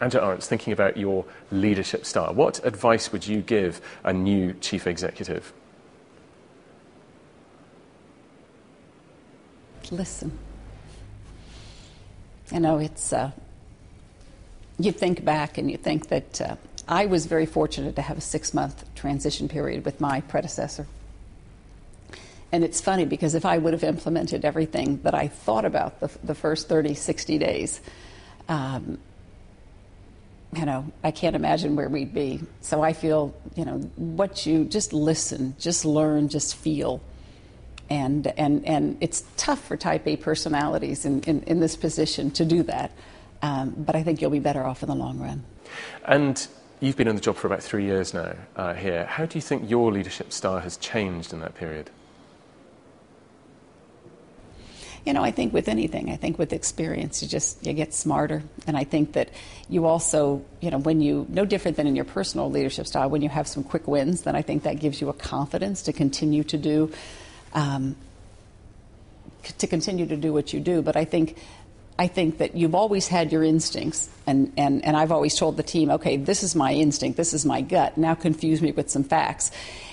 Angela Ahrendts, thinking about your leadership style, what advice would you give a new chief executive? Listen. You know, you think back and you think that I was very fortunate to have a 6-month transition period with my predecessor. And it's funny because if I would have implemented everything that I thought about the first 30, 60 days, you know, I can't imagine where we'd be. So I feel, you know, just listen, just learn, just feel. And it's tough for type A personalities in this position to do that. But I think you'll be better off in the long run. And you've been in the job for about 3 years now here. How do you think your leadership style has changed in that period? You know, I think with anything, I think with experience, you get smarter. And I think that you also, you know, no different than in your personal leadership style, when you have some quick wins, then I think that gives you a confidence to continue to do what you do. But I think that you've always had your instincts, and I've always told the team, okay, this is my instinct, this is my gut, now confuse me with some facts.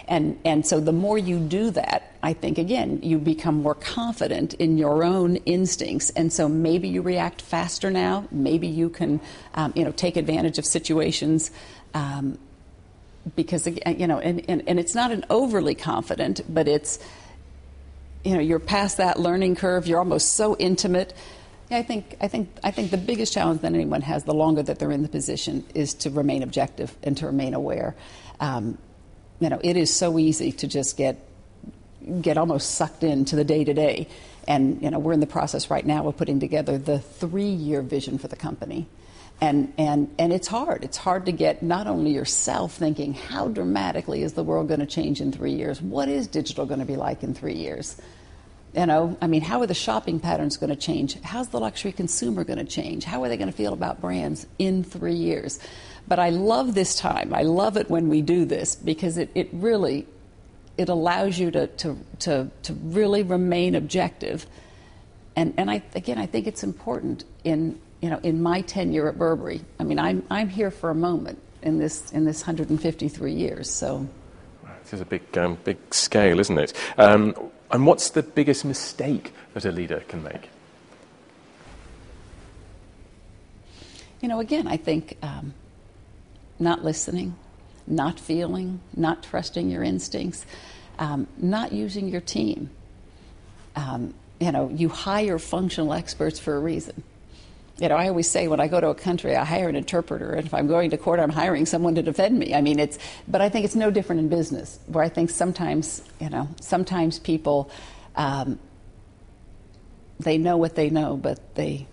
And so the more you do that, I think, again, you become more confident in your own instincts. And so maybe you react faster now, maybe you can, you know, take advantage of situations, because, you know, and it's not an overly confident, but it's, you know, you're past that learning curve, you're almost so intimate. I think the biggest challenge that anyone has, the longer that they're in the position, is to remain objective and to remain aware. You know, it is so easy to just get almost sucked into the day-to-day. And, you know, we're in the process right now of putting together the 3-year vision for the company. And it's hard. It's hard to get not only yourself thinking, how dramatically is the world going to change in 3 years? What is digital going to be like in 3 years? You know, I mean, how are the shopping patterns going to change? How's the luxury consumer going to change? How are they going to feel about brands in 3 years? But I love this time. I love it when we do this, because it really allows you to really remain objective. And I think it's important in my tenure at Burberry. I mean, I'm here for a moment in this 153 years. So this is a big scale, isn't it? And what's the biggest mistake that a leader can make? You know, again, I think not listening, not feeling, not trusting your instincts, not using your team. You know, you hire functional experts for a reason. You know, I always say when I go to a country, I hire an interpreter, and if I'm going to court, I'm hiring someone to defend me. I mean, but I think it's no different in business, where I think sometimes people, they know what they know, but the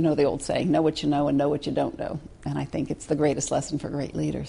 old saying, know what you know and know what you don't know. And I think it's the greatest lesson for great leaders.